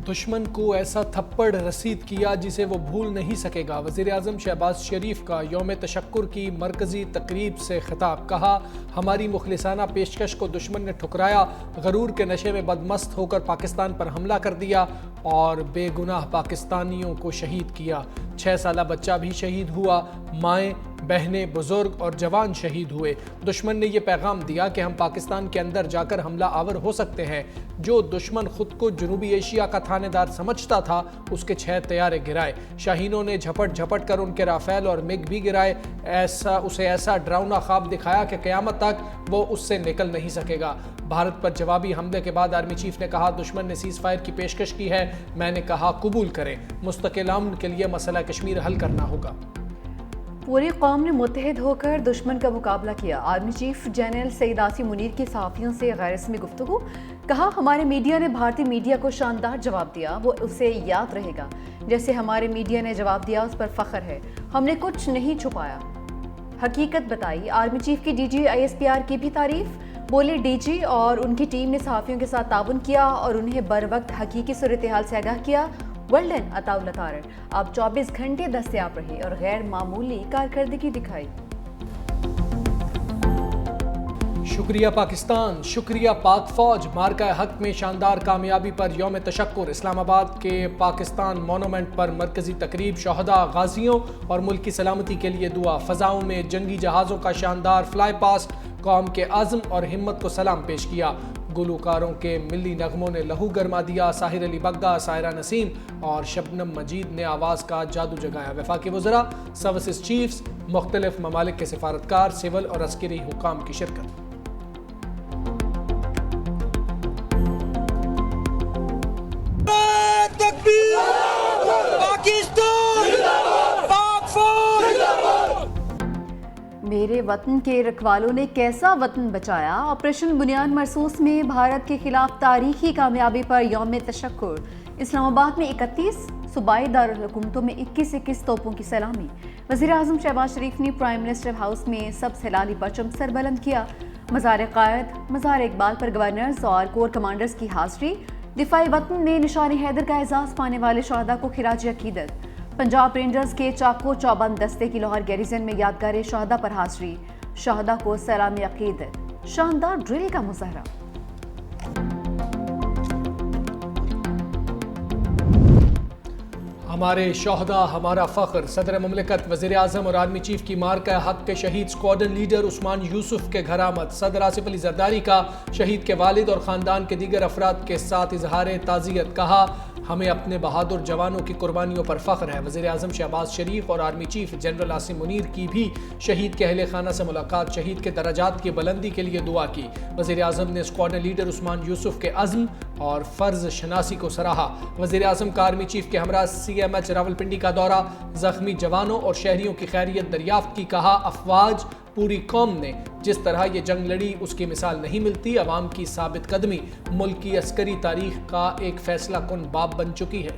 دشمن کو ایسا تھپڑ رسید کیا جسے وہ بھول نہیں سکے گا۔ وزیر اعظم شہباز شریف کا یوم تشکر کی مرکزی تقریب سے خطاب۔ کہا، ہماری مخلصانہ پیشکش کو دشمن نے ٹھکرایا، غرور کے نشے میں بدمست ہو کر پاکستان پر حملہ کر دیا اور بے گناہ پاکستانیوں کو شہید کیا۔ 6 سالہ بچہ بھی شہید ہوا، مائیں، بہنیں، بزرگ اور جوان شہید ہوئے۔ دشمن نے یہ پیغام دیا کہ ہم پاکستان کے اندر جا کر حملہ آور ہو سکتے ہیں۔ جو دشمن خود کو جنوبی ایشیا کا تھانے دار سمجھتا تھا، اس کے 6 طیارے گرائے۔ شاہینوں نے جھپٹ جھپٹ کر ان کے رافیل اور مگ بھی گرائے۔ اسے ایسا ڈراؤنا خواب دکھایا کہ قیامت تک وہ اس سے نکل نہیں سکے گا۔ بھارت پر جوابی حملے کے بعد آرمی چیف نے کہا، دشمن نے سیز فائر کی پیشکش کی ہے، میں نے کہا قبول کریں، مستقل امن کے لیے مسئلہ کشمیر حل کرنا ہوگا۔ پوری قوم نے متحد ہو کر دشمن کا مقابلہ کیا۔ آرمی چیف جنرل سعید عاصم منیر کی صحافیوں سے غیر رسمی گفتگو۔ کہا، ہمارے میڈیا نے بھارتی میڈیا کو شاندار جواب دیا، وہ اسے یاد رہے گا۔ جیسے ہمارے میڈیا نے جواب دیا، اس پر فخر ہے، ہم نے کچھ نہیں چھپایا، حقیقت بتائی۔ آرمی چیف کی ڈی جی ISPR کی بھی تعریف۔ بولے، ڈی جی اور ان کی ٹیم نے صحافیوں کے ساتھ تعاون کیا اور انہیں بر وقت حقیقی صورتحال سے آگاہ کیا۔ ورلڈن عطاءاللہ طارڑ اب 24 گھنٹے دستیاب رہے اور غیر معمولی کارکردگی دکھائی۔ شکریہ پاکستان، شکریہ پاک فوج۔ مارکہ حق میں شاندار کامیابی پر یوم تشکر۔ اسلام آباد کے پاکستان مونومنٹ پر مرکزی تقریب۔ شہداء، غازیوں اور ملک کی سلامتی کے لیے دعا۔ فضاؤں میں جنگی جہازوں کا شاندار فلائی پاسٹ۔ قوم کے عزم اور ہمت کو سلام پیش کیا۔ گلوکاروں کے ملی نغموں نے لہو گرما دیا۔ ساحر علی بگا، سائرہ نسیم اور شبنم مجید نے آواز کا جادو جگایا۔ وفاقی وزراء، سروسز چیفز، مختلف ممالک کے سفارتکار، سول اور عسکری حکام کی شرکت۔ میرے وطن کے رکھوالوں نے کیسا وطن بچایا۔ آپریشن بنیان مرصوص میں بھارت کے خلاف تاریخی کامیابی پر یوم تشکر۔ اسلام آباد میں 31، صوبائی دارالحکومتوں میں 21 توپوں کی سلامی۔ وزیر اعظم شہباز شریف نے پرائم منسٹر ہاؤس میں سبز ہلالی پرچم سر بلند کیا۔ مزار قائد، مزار اقبال پر گورنرز اور کور کمانڈرز کی حاضری۔ دفاعی وطن میں نشان حیدر کا اعزاز پانے والے شہداء کو خراج عقیدت۔ پنجاب رینجرز کے چاقو چوبند دستے کی لاہور گیریزن میں یادگار شہداء پر حاضری۔ شہداء کو سلام عقیدت۔ شاندار ڈرل کا مظاہرہ۔ ہمارے شہداء ہمارا فخر۔ صدر مملکت، وزیر اعظم اور آرمی چیف کی مارکہ حق کے شہید اسکواڈن لیڈر عثمان یوسف کے گھر آمد۔ صدر آصف علی زرداری کا شہید کے والد اور خاندان کے دیگر افراد کے ساتھ اظہار تعزیت۔ کہا، ہمیں اپنے بہادر جوانوں کی قربانیوں پر فخر ہے۔ وزیر اعظم شہباز شریف اور army chief general Asim Munir کی بھی شہید کے اہل خانہ سے ملاقات۔ شہید کے درجات کی بلندی کے لیے دعا کی۔ وزیر اعظم نے اسکواڈن لیڈر عثمان یوسف کے عزم اور فرض شناسی کو سراہا۔ وزیر اعظم کا آرمی چیف کے ہمراہ CMH راولپنڈی کا دورہ۔ زخمی جوانوں اور شہریوں کی خیریت دریافت کی۔ کہا، افواج، پوری قوم نے جس طرح یہ جنگ لڑی اس کی مثال نہیں ملتی۔ عوام کی ثابت قدمی ملک کی عسکری تاریخ کا ایک فیصلہ کن باب بن چکی ہے۔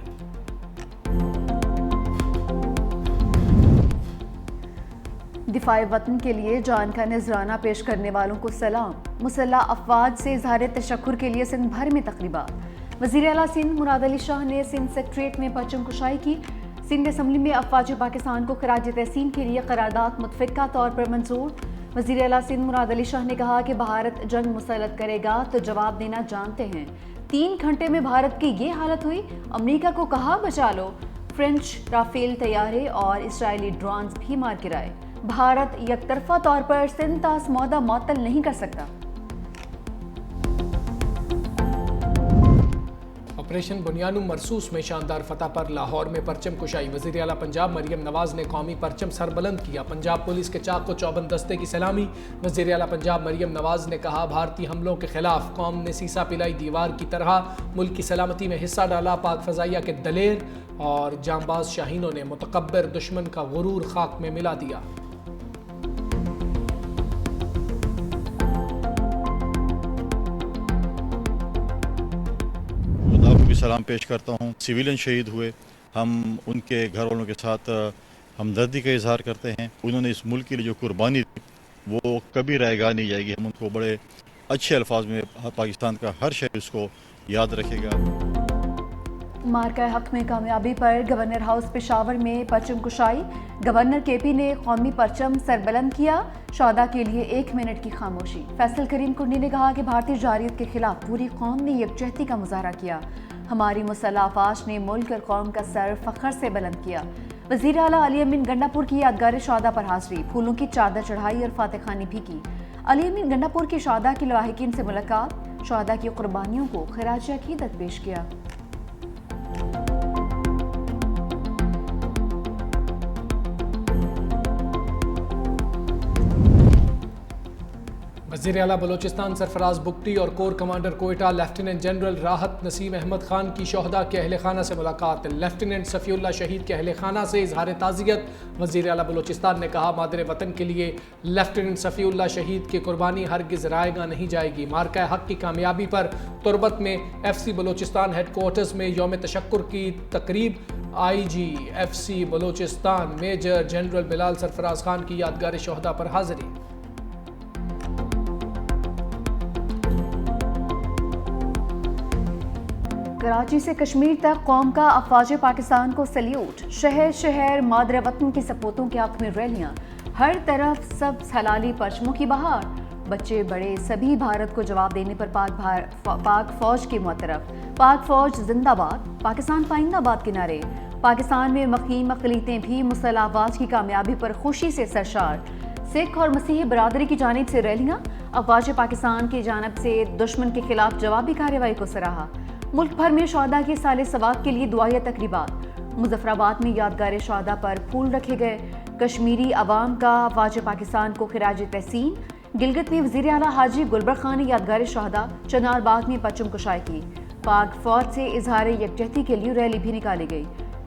دفاع وطن کے لیے جان کا نذرانہ پیش کرنے والوں کو سلام۔ مسلح افواج سے اظہار تشکر کے لیے سندھ بھر میں تقریبات۔ وزیر اعلیٰ سندھ مراد علی شاہ نے سندھ سیکریٹریٹ میں پرچم کشائی کی۔ سندھ اسمبلی میں افواج پاکستان کو خراج تحسین کے لیے قرارداد متفقہ طور پر منظور۔ وزیر اعلیٰ سندھ مراد علی شاہ نے کہا کہ بھارت جنگ مسلط کرے گا تو جواب دینا جانتے ہیں۔ 3 گھنٹے میں بھارت کی یہ حالت ہوئی، امریکہ کو کہا بچا لو۔ فرینچ رافیل طیارے اور اسرائیلی ڈرونز بھی مار گرائے۔ بھارت یک طرفہ طور پر سندھ تا سمودہ معطل نہیں کر سکتا۔ آپریشن بنیان مرصوص میں شاندار فتح پر لاہور میں پرچم کشائی۔ وزیر اعلیٰ پنجاب مریم نواز نے قومی پرچم سر بلند کیا۔ پنجاب پولیس کے چاقو چوبند دستے کی سلامی۔ وزیر اعلیٰ پنجاب مریم نواز نے کہا، بھارتی حملوں کے خلاف قوم نے سیسا پلائی دیوار کی طرح ملک کی سلامتی میں حصہ ڈالا۔ پاک فضائیہ کے دلیر اور جانباز شاہینوں نے متکبر دشمن کا غرور خاک میں ملا دیا۔ سلام پیش کرتا ہوں۔ سویلین شہید ہوئے، ہم ان کے گھر والوں کے ساتھ ہمدردی کا اظہار کرتے ہیں۔ انہوں نے اس ملک کے لیے جو قربانی دی وہ کبھی رائگاں نہیں جائے گی۔ ہم ان کو بڑے اچھے الفاظ میں پاکستان کا ہر شہری اس کو یاد رکھے گا۔ मार्का हक में कामयाबी पर गवर्नर हाउस पेशावर में परचम कुशाई। गवर्नर केपी ने कौमी परचम सरबुलंद किया। शोहदा के लिए 1 मिनट की खामोशी। फैसल करीम कुंडी ने कहा कि भारतीय जारियत के खिलाफ पूरी कौम ने यकजहती का मुजाहरा किया। हमारी मुसल्लह अफवाज ने मुल्क और कौम का सर फख्र से बुलंद किया। वज़ीर आला अली अमीन गंडापुर की यादगार शोहदा पर हाजिरी, फूलों की चादर चढ़ाई और फातह खानी भी की। अली अमीन गंडापुर की शोहदा के लवाहिकीन से मुलाकात, शोहदा की कुर्बानियों को खिराज अकीदत पेश किया। वज़ीर आला बलोचिस्तान सरफराज बुगटी और core commander Quetta lieutenant general राहत नसीम अहमद खान की शोहदा के अहल खाना से मुलाकात। लेफ्टिनेंट सफ़ीउल्लाह शहीद के अहल खाना से इजहार ताज़ियत। वज़ीर आला बलोचिस्तान ने कहा, मादर वतन के लिए लेफ्टिनेंट सफ़ीउल्लाह शहीद की कुर्बानी हरगिज़ रायगा नहीं जाएगी। मार्का हक की कामयाबी पर तुरबत में FC बलोचिस्तान हेडकोार्टर्स में यौम तशक्कुर की तकरीब। IG FC Balochistan major general Bilal Sarfaraz Khan की यादगार शोहदा पर हाजिरी। कराची से कश्मीर तक कौम का अफवाज पाकिस्तान को सल्यूट। शहर शहर मादर वतन के सपूतों के हक में रैलियां, हर तरफ सब हलाली परचमों की बहार। बच्चे बड़े सभी भारत को जवाब देने पर पाक फौज के मुतरफ। पाक फौज जिंदाबाद, पाकिस्तान पाइंदाबाद के नारे। पाकिस्तान में मकीम अक़लीतें भी मुसल्लह अफवाज की कामयाबी पर खुशी से सरशार। सिख और मसीही बरादरी की जानिब से रैलियां, अफवाज पाकिस्तान की जानिब से दुश्मन के खिलाफ जवाबी कार्रवाई को सराहा। मुल्क भर में शोहदा के साले सवाब के लिए दुआया तकरीबात। मुजफ्फराबाद में यादगार शोहदा पर फूल रखे गए। कश्मीरी अवाम का अफवाज पाकिस्तान को खिराज तहसीन। गिलगित में वज़ीर आला हाजी गुलबर्ग खान ने यादगार शोहदा चनार बाग में परचम कुशाई की। पाक फौज से इजहार यकजहती के लिए रैली भी निकाली गई।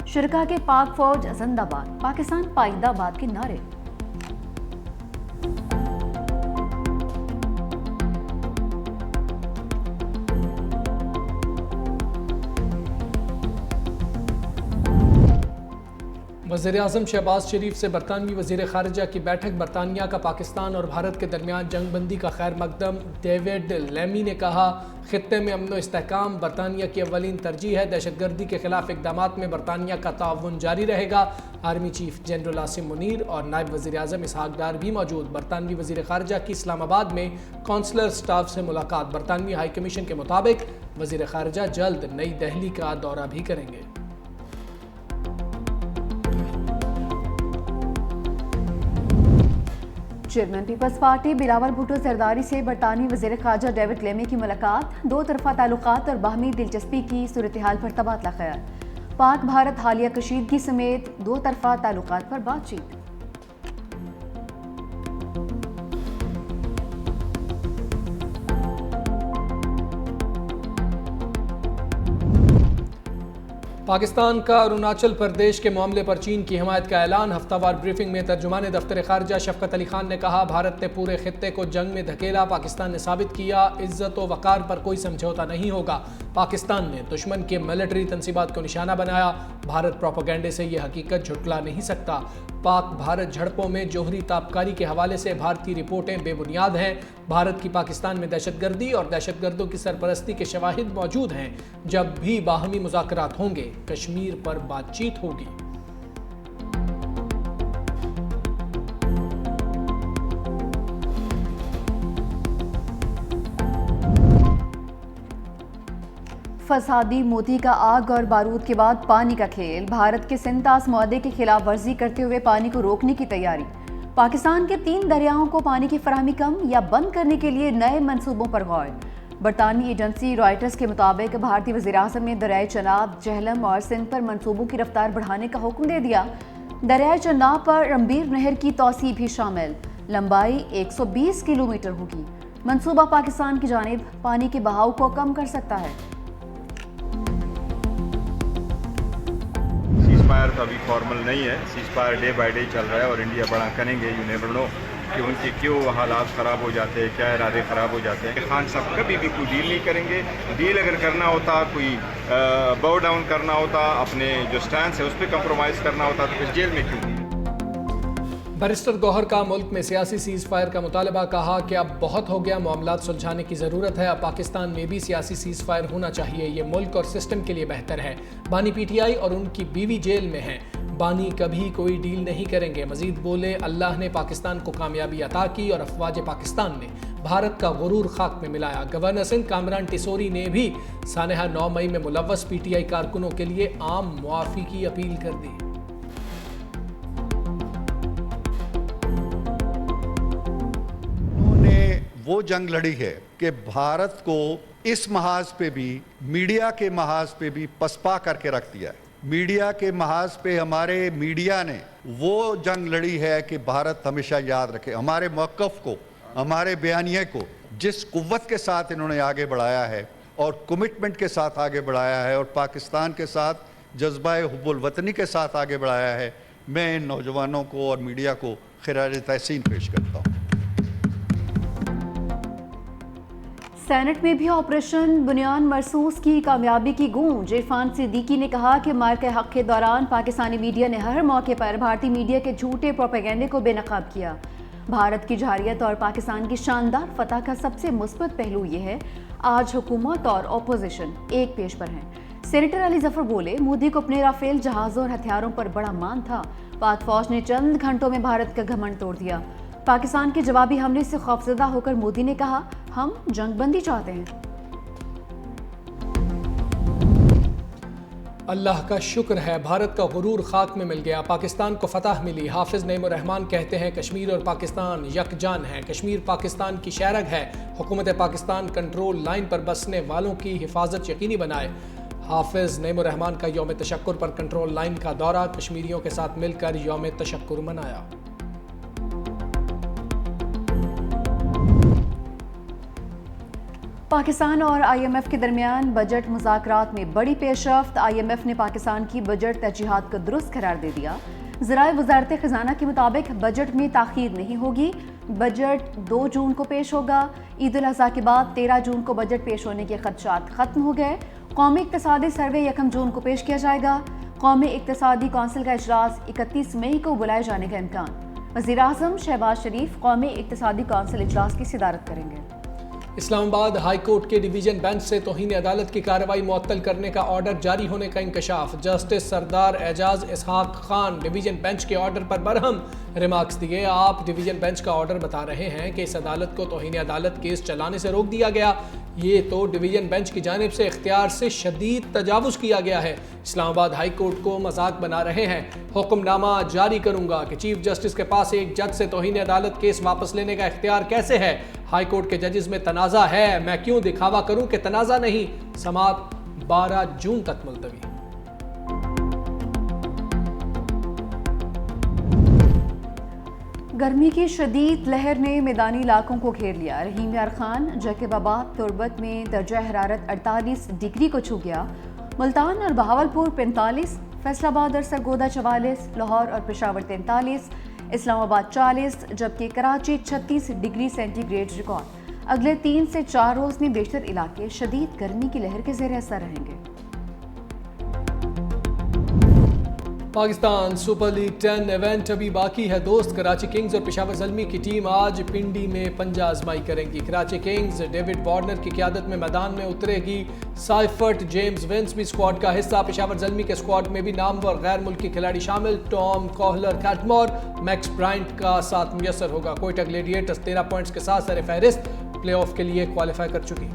शुरका के पाक फौज जिंदाबाद, पाकिस्तान पाइंदाबाद के नारे। वज़ीर-ए-आज़म शहबाज शरीफ से बरतानवी वज़ीर ख़ारिजा की बैठक। बरतानिया का पाकिस्तान और भारत के दरमियान जंग बंदी का खैर मकदम। डेविड लेमी ने कहा, खित्ते में अमन व इस्तेहकाम बरतानिया की अव्वलीन तरजीह है। दहशतगर्दी के खिलाफ इक़दामात में बरतानिया का ताउन जारी रहेगा। Army chief general Asim Munir और नायब वज़ीर-ए-आज़म इसहाक डार भी मौजूद। बरतानवी वज़ीर ख़ारिजा की इस्लामाबाद में कौंसलर स्टाफ से मुलाकात। बरतानवी हाई कमीशन के मुताबिक वज़ीर ख़ारिजा जल्द नई दिल्ली का दौरा भी करेंगे। चेयरमैन पीपल्स पार्टी बिलावल भुट्टो जरदारी से बरतानी वज़ीर ख़ारिजा डेविड लेमी की मुलाकात। दो तरफ़ा ताल्लुकात और बाहमी दिलचस्पी की सूरत हाल पर तबादला ख्याल। पाक भारत हालिया कशीदगी समेत दो तरफ़ा ताल्लुकात पर बातचीत। पाकिस्तान का अरुणाचल प्रदेश के मामले पर चीन की हिमायत का ऐलान। हफ्तावार ब्रीफिंग में तर्जुमान दफ्तर ख़ारिजा शफ़क़त अली खान ने कहा, भारत ने पूरे खित्ते को जंग में धकेला। पाकिस्तान ने साबित किया इज़्ज़त व वक़ार पर कोई समझौता नहीं होगा। पाकिस्तान ने दुश्मन के मिलिट्री तंसीबात को निशाना बनाया। भारत प्रोपेगेंडे से यह हकीकत झुटला नहीं सकता। पाक भारत झड़पों में जोहरी ताबकारी के हवाले से भारतीय रिपोर्टें बेबुनियाद हैं। भारत की पाकिस्तान में दहशतगर्दी और दहशतगर्दों की सरपरस्ती के शवाहिद मौजूद हैं। जब भी बाहमी मुज़ाकरात होंगे, कश्मीर पर बातचीत होगी। फसादी मोती का आग और बारूद के बाद पानी का खेल। भारत के सिंतास मुआहदे की खिलाफ वर्जी करते हुए पानी को रोकने की तैयारी। पाकिस्तान के 3 दरियाओं को पानी की फराहमी कम या बंद करने के लिए नए मंसूबों पर गौर। बरतानी एजेंसी रॉयटर्स के मुताबिक भारतीय वज़ीर-ए-आज़म ने दरियाए चनाब, झेलम और सिंध पर मंसूबों की रफ्तार बढ़ाने का हुक्म दे दिया। दरियाए चनाब पर रंबीर नहर की तोसी भी शामिल। लंबाई 120 किलोमीटर होगी। मंसूबा पाकिस्तान की जानिब पानी के बहाव को कम कर सकता है। सीज़फायर तो अभी फॉर्मल नहीं है। सीज़फायर डे बाय डे चल रहा है और इंडिया बड़ा करेंगे। यू नेवर नो कि उनके क्यों हालात ख़राब हो जाते हैं, क्या इरादे ख़राब हो जाते हैं। खान साहब कभी भी कोई डील नहीं करेंगे। डील अगर करना होता, कोई बाउ डाउन करना होता, अपने जो स्टैंड है उस पर कंप्रोमाइज़ करना होता, तो फिर जेल में क्यों? बैरिस्टर गौहर का मुल्क में सियासी सीज़ फायर का मुतालबा, कहा कि अब बहुत हो गया, मामलात सुलझाने की ज़रूरत है, अब पाकिस्तान में भी सियासी सीज़ फायर होना चाहिए, ये मुल्क और सिस्टम के लिए बेहतर है। बानी पीटीआई और उनकी बीवी जेल में हैं, बानी कभी कोई डील नहीं करेंगे। मजीद बोले, अल्लाह ने पाकिस्तान को कामयाबी अता की और अफवाज पाकिस्तान ने भारत का गुरूर खाक में मिलाया। गवर्नर सिंध कामरान टिसोरी ने भी सानहा 9 मई में मुलव्वस पीटीआई कारकुनों के लिए आम मुआफ़ी की अपील कर दी। वो जंग लड़ी है कि भारत को इस महाज पे भी, मीडिया के महाज पे भी पसपा करके रख दिया है। मीडिया के महाज पे हमारे मीडिया ने वो जंग लड़ी है कि भारत हमेशा याद रखे हमारे मौक़िफ़ को, हमारे बयानिए को, जिस कुव्वत के साथ इन्होंने आगे बढ़ाया है और कमिटमेंट के साथ आगे बढ़ाया है और पाकिस्तान के साथ जज्बा हुब्बुल वतनी के साथ आगे बढ़ाया है। मैं इन नौजवानों को और मीडिया को खिराज तहसीन पेश करता हूँ। सेनेट में भी ऑपरेशन बुनियान मरसूस की कामयाबी की गूंज। इरफान सिद्दीकी ने कहा कि मार्के हक के दौरान पाकिस्तानी मीडिया ने हर मौके पर भारतीय मीडिया के झूठे प्रोपेगेंडे को बेनकाब किया। भारत की जहारियत और पाकिस्तान की शानदार फतह का सबसे मुस्बत पहलू ये है, आज हुकूमत और अपोजिशन एक पेज पर हैं। सेनेटर अली जफर बोले, मोदी को अपने राफेल जहाज़ों और हथियारों पर बड़ा मान था, पाक फौज ने चंद घंटों में भारत का घमंड तोड़ दिया। पाकिस्तान के जवाबी हमले से खौफजदा होकर मोदी ने कहा, हम जंगबंदी चाहते हैं। अल्लाह का शुक्र है, भारत का गुरूर खाक में मिल गया, पाकिस्तान को फतह मिली। हाफिज नईमुर रहमान कहते हैं, कश्मीर और पाकिस्तान यकजान है, कश्मीर पाकिस्तान की शहरग है, हुकूमत पाकिस्तान कंट्रोल लाइन पर बसने वालों की हिफाजत यकीनी बनाए। हाफिज नईमुर रहमान का यौम तशक्कुर पर कंट्रोल लाइन का दौरा, कश्मीरियों के साथ मिलकर यौम तशक्कुर मनाया। पाकिस्तान और IMF के दरमियान बजट मुज़ाकरात में बड़ी पेशरफ्त। IMF ने पाकिस्तान की बजट तरजीहात को दुरुस्त करार दे दिया। ज़राए वज़ारत ख़ज़ाना के मुताबिक बजट में ताख़ीर नहीं होगी, बजट 2 जून को पेश होगा। ईद उल अज़हा के बाद 13 जून को बजट पेश होने के ख़दशात ख़त्म हो गए। कौमी इक़्तिसादी सर्वे 1 जून को पेश किया जाएगा। कौमी इक़्तिसादी कौंसिल का इजलास 31 मई को बुलाए जाने का इम्कान। वज़ीर आज़म शहबाज शरीफ कौमी इक़्तिसादी कौंसिल इजलास की सदारत करेंगे। इस्लामाबाद हाई कोर्ट के डिवीजन बेंच से तौहीन अदालत की कार्रवाई मुअत्तल करने का ऑर्डर जारी होने का इंकशाफ। जस्टिस सरदार एजाज इसहाक खान डिवीजन बेंच के ऑर्डर पर बरहम रिमार्क्स दिए। आप डिवीजन बेंच का ऑर्डर बता रहे हैं कि इस अदालत को तौहीन अदालत केस चलाने से रोक दिया गया, ये तो डिवीजन बेंच की जानिब से इख्तियार से शदीद तजावुज़ किया गया है। इस्लामाबाद हाई कोर्ट को मजाक बना रहे हैं। हुक्मनामा जारी करूंगा कि चीफ जस्टिस के पास एक जज से तौहीन अदालत केस वापस लेने का इख्तियार कैसे है? हाई कोर्ट के जजेस में तनाज़ा है, मैं क्यों दिखावा करूं कि तनाज़ा नहीं। समाअत 12 जून तक मुलतवी। गर्मी की शदीद लहर ने मैदानी इलाकों को घेर लिया। रहीम यार खान, जैकबाबाद, तुर्बत में दर्जा हरारत 48 डिग्री को छू गया। मुल्तान और बहावलपुर 45, फैसलाबाद और सरगोदा 44, लाहौर और पेशावर 43, इस्लामाबाद 40, जबकि कराची 36 डिग्री सेंटीग्रेड रिकॉर्ड। अगले 3 से 4 रोज़ में बेशतर इलाके शदीद गर्मी की लहर के ज़ेर असर रहेंगे। पाकिस्तान सुपर लीग 10 इवेंट अभी बाकी है दोस्त। कराची किंग्स और पेशावर ज़ल्मी की टीम आज पिंडी में पंजा आजमाई करेंगी। कराची किंग्स डेविड वार्नर की क़यादत में मैदान में उतरेगी। साइफर्ट जेम्स विंस भी स्क्वाड का हिस्सा। पेशावर ज़ल्मी के स्क्वाड में भी नामवर गैर मुल्की खिलाड़ी शामिल। टॉम कोहलर, कैटमोर, मैक्स ब्रायंट का साथ मुयसर होगा। कोयटा ग्लेडिएटर्स 13 पॉइंट्स के साथ सर फहरिस्त प्ले ऑफ के लिए क्वालिफाई कर चुकी।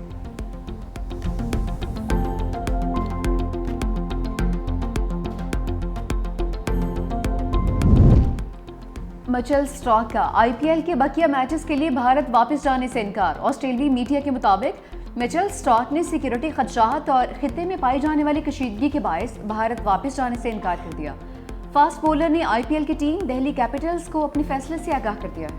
मिचेल स्टार्क का IPL के बकिया मैचेस के लिए भारत वापस जाने से इनकार। ऑस्ट्रेलियाई मीडिया के मुताबिक मिचेल स्टार्क ने सिक्योरिटी खदशात और खित्ते में पाई जाने वाली कशीदगी के बायस भारत वापस जाने से इनकार कर दिया। फास्ट बॉलर ने IPL की टीम दिल्ली कैपिटल्स को अपने फैसले से आगाह कर दिया।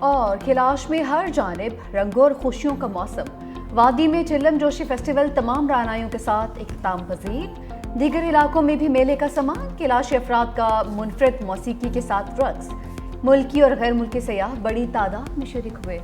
और कैलाश में हर जानिब रंगों और खुशियों का मौसम। वादी में चिल्लम जोशी फेस्टिवल तमाम रानाइयों के साथ इख्तिताम पजीर। दीगर इलाकों में भी मेले का सामान। कैलाशी अफराद का मुनफरिद मौसीकी के साथ रक्स। मुल्की और गैर मुल्की सयाह बड़ी तादाद में शरीक हुए।